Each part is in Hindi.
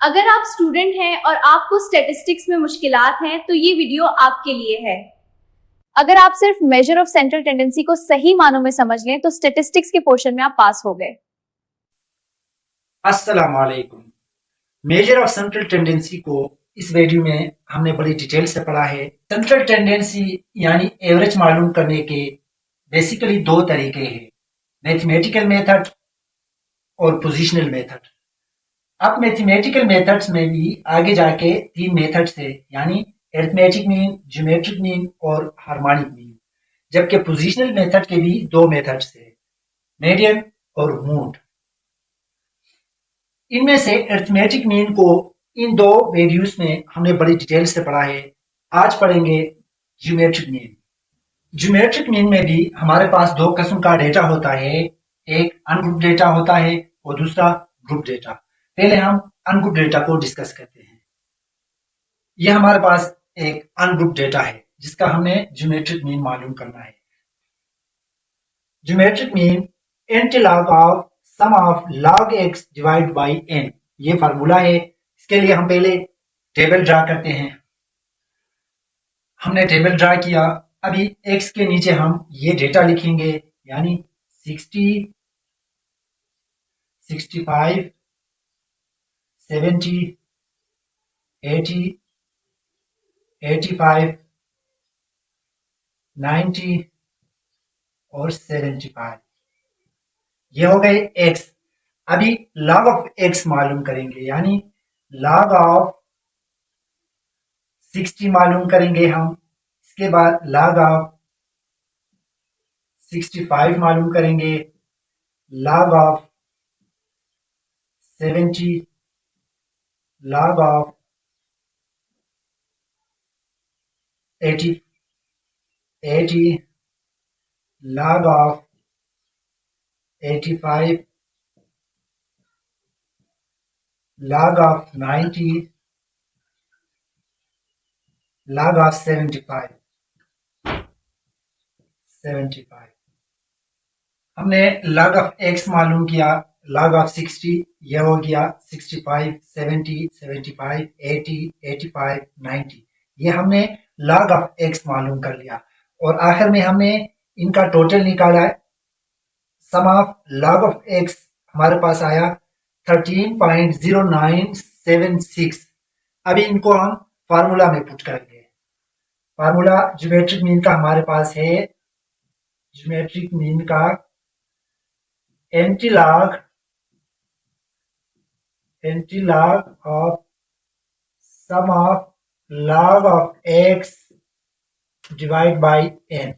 अगर आप स्टूडेंट हैं और आपको स्टैटिस्टिक्स में मुश्किलात हैं तो ये वीडियो आपके लिए है। अगर आप सिर्फ मेजर ऑफ सेंट्रल टेंडेंसी को सही मानों में समझ लें तो स्टैटिस्टिक्स के पोर्शन में आप पास हो गए। अस्सलाम वालेकुम। मेजर ऑफ सेंट्रल टेंडेंसी को इस वीडियो में हमने बड़ी डिटेल से पढ़ा है। सेंट्रल टेंडेंसी यानी एवरेज मालूम करने के बेसिकली दो तरीके हैं, मैथमेटिकल मेथड और पोजिशनल मेथड। अब मैथमेटिकल मेथड्स में भी आगे जाके तीन मेथड्स है, यानी अरिथमेटिक मीन, ज्योमेट्रिक मीन और हार्मोनिक मीन। जबकि पोजिशनल मेथड के भी दो मेथड्स है, मीडियन और मोड। इनमें से अरिथमेटिक मीन को इन दो वीडियोस में हमने बड़ी डिटेल से पढ़ा है। आज पढ़ेंगे ज्योमेट्रिक मीन। ज्योमेट्रिक मीन में भी हमारे पास दो किस्म का डेटा होता है, एक अनग्रुप डेटा होता है और दूसरा ग्रुप डेटा। पहले हम अनग्रुप डेटा को डिस्कस करते हैं। यह हमारे पास एक अनग्रुप डेटा है जिसका हमें ज्योमेट्रिक मीन मालूम करना है। Geometric mean antilog of sum of log x divide by n, ये फार्मूला है। इसके लिए हम पहले टेबल ड्रा करते हैं। हमने टेबल ड्रा किया। अभी x के नीचे हम ये डेटा लिखेंगे, यानी 60, 65, 70, 80, 85, 90 और 75। ये हो गए x। अभी log ऑफ x मालूम करेंगे, यानी log ऑफ 60 मालूम करेंगे हम। इसके बाद log ऑफ 65 मालूम करेंगे, log of 70, log of 80, log of 85, log of 90, log of 75। हमने log ऑफ x मालूम किया, log ऑफ 60, यह हो गया 65, 70, 75, 80, 85, 90। ये हमने log ऑफ x मालूम कर लिया और आखिर में हमने इनका टोटल निकाला। सम ऑफ log ऑफ x हमारे पास आया 13.0976। अभी इनको हम फार्मूला में पुट करेंगे। फार्मूला ज्योमेट्रिक मीन का हमारे पास है, ज्योमेट्रिक मीन का antilog of sum of log of x divide by n।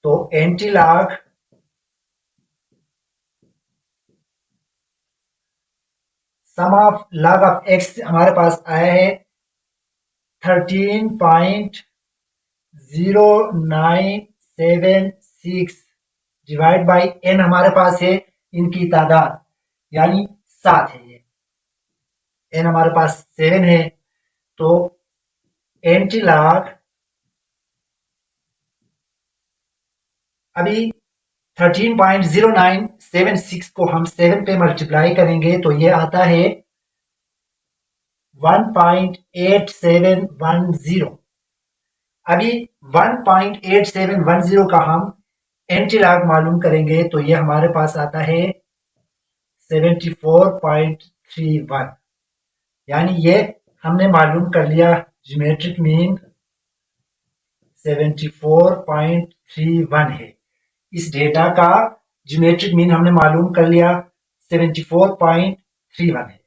तो antilog sum of log of x हमारे पास आया है 13.0976 डिवाइड बाई n। हमारे पास है इनकी तादाद, यानी 7 है। ये n हमारे पास 7 है। तो एंटीलॉग अभी 13.0976 को हम 7 पे मल्टीप्लाई करेंगे तो ये आता है 1.8710। अभी 1.8710 का हम एंटीलॉग मालूम करेंगे तो ये हमारे पास आता है 74.31, यानी ये हमने मालूम कर लिया ज्योमेट्रिक मीन 74.31 है। इस डेटा का ज्योमेट्रिक मीन हमने मालूम कर लिया 74.31 है।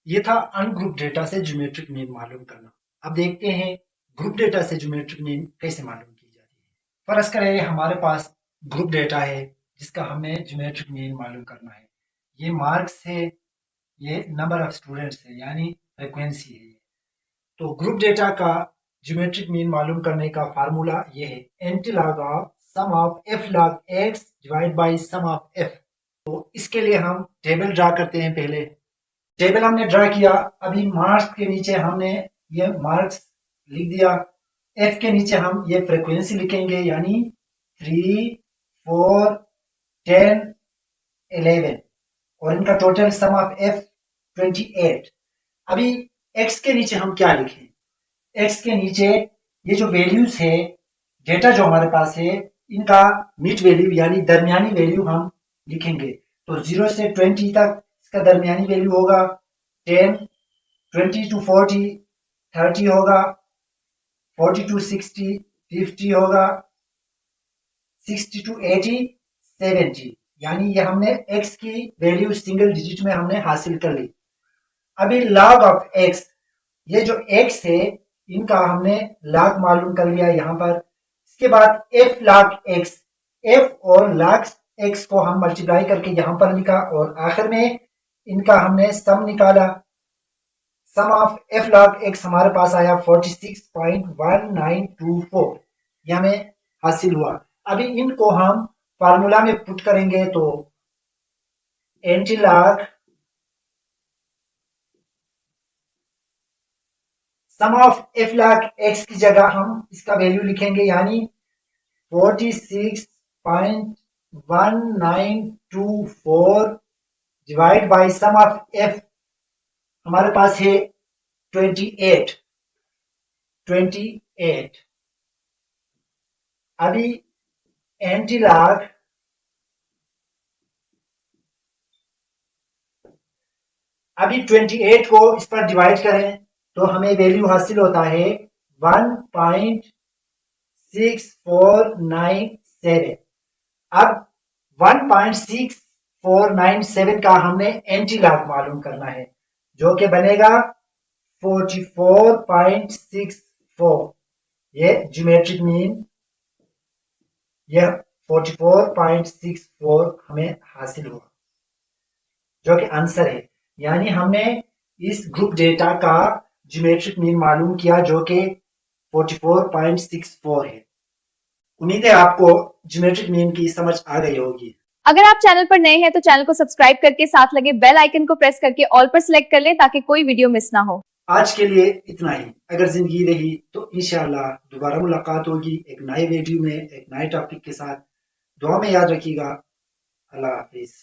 ये था अनग्रुप डेटा से ज्योमेट्रिक मीन मालूम करना। अब देखते हैं ग्रुप डेटा से ज्योमेट्रिक मीन कैसे मालूम की जाती है। फर्ज करें हमारे पास ग्रुप डेटा है जिसका हमें ज्योमेट्रिक मीन मालूम करना है। ये मार्क्स है, ये नंबर ऑफ स्टूडेंट्स है, यानी फ्रीक्वेंसी है। तो ग्रुप डेटा का ज्योमेट्रिक मीन मालूम करने का फार्मूला ये है, antilog of sum of f log x divide by sum of f। तो इसके लिए हम टेबल ड्रा करते हैं। पहले टेबल हमने ड्रा किया। अभी मार्क्स के नीचे हमने ये मार्क्स लिख दिया। f के नीचे हम ये फ्रीक्वेंसी लिखेंगे, यानी 3, 4, 10, 11 और इनका टोटल सम ऑफ f 28। अभी x के नीचे हम क्या लिखें? x के नीचे ये जो वैल्यूज है, डेटा जो हमारे पास है, इनका मिड वैल्यू यानी दरमियानी वैल्यू हम लिखेंगे। तो 0 से 20 तक इसका दरमियानी वैल्यू होगा 10, 20 to 40 30 होगा, 40 to 60 50 होगा, 60 to 80 70। यानी ये हमने x की वैल्यू सिंगल डिजिट में हमने हासिल कर ली। अभी log ऑफ x, ये जो x है इनका हमने log मालूम कर लिया यहाँ पर। इसके बाद f log x, f और log x को हम मल्टीप्लाई करके यहाँ पर लिखा और आखिर में इनका हमने सम निकाला। सम ऑफ f log x हमारे पास आया 46.1924, ये हमें हासिल हुआ। अभी इनको हम फार्मूला में पुट करेंगे तो antilog sum of f log x की जगह हम इसका वैल्यू लिखेंगे यानी 46.1924 divide by sum of f हमारे पास है 28। अभी एंटी लॉग अभी 28 को इस पर डिवाइड करें तो हमें वैल्यू हासिल होता है 1.6497। अब 1.6497 का हमने एंटी लॉग मालूम करना है जो कि बनेगा 44.64। ये ज्योमेट्रिक मीन, यह 44.64 हमें हासिल हुआ जो कि आंसर है। यानी हमने इस ग्रुप डेटा का ज्योमेट्रिक मीन मालूम किया जो कि 44.64 है। उम्मीद है आपको ज्योमेट्रिक मीन की समझ आ गई होगी। अगर आप चैनल पर नए हैं तो चैनल को सब्सक्राइब करके साथ लगे बेल आइकन को प्रेस करके ऑल पर सिलेक्ट कर लें ताकि कोई वीडियो मिस ना हो। आज के लिए इतना ही। अगर जिंदगी रही तो इंशाअल्लाह दोबारा मुलाकात होगी एक नए वीडियो में एक नए टॉपिक के साथ। दुआ में याद रखिएगा। अल्लाह हाफिज।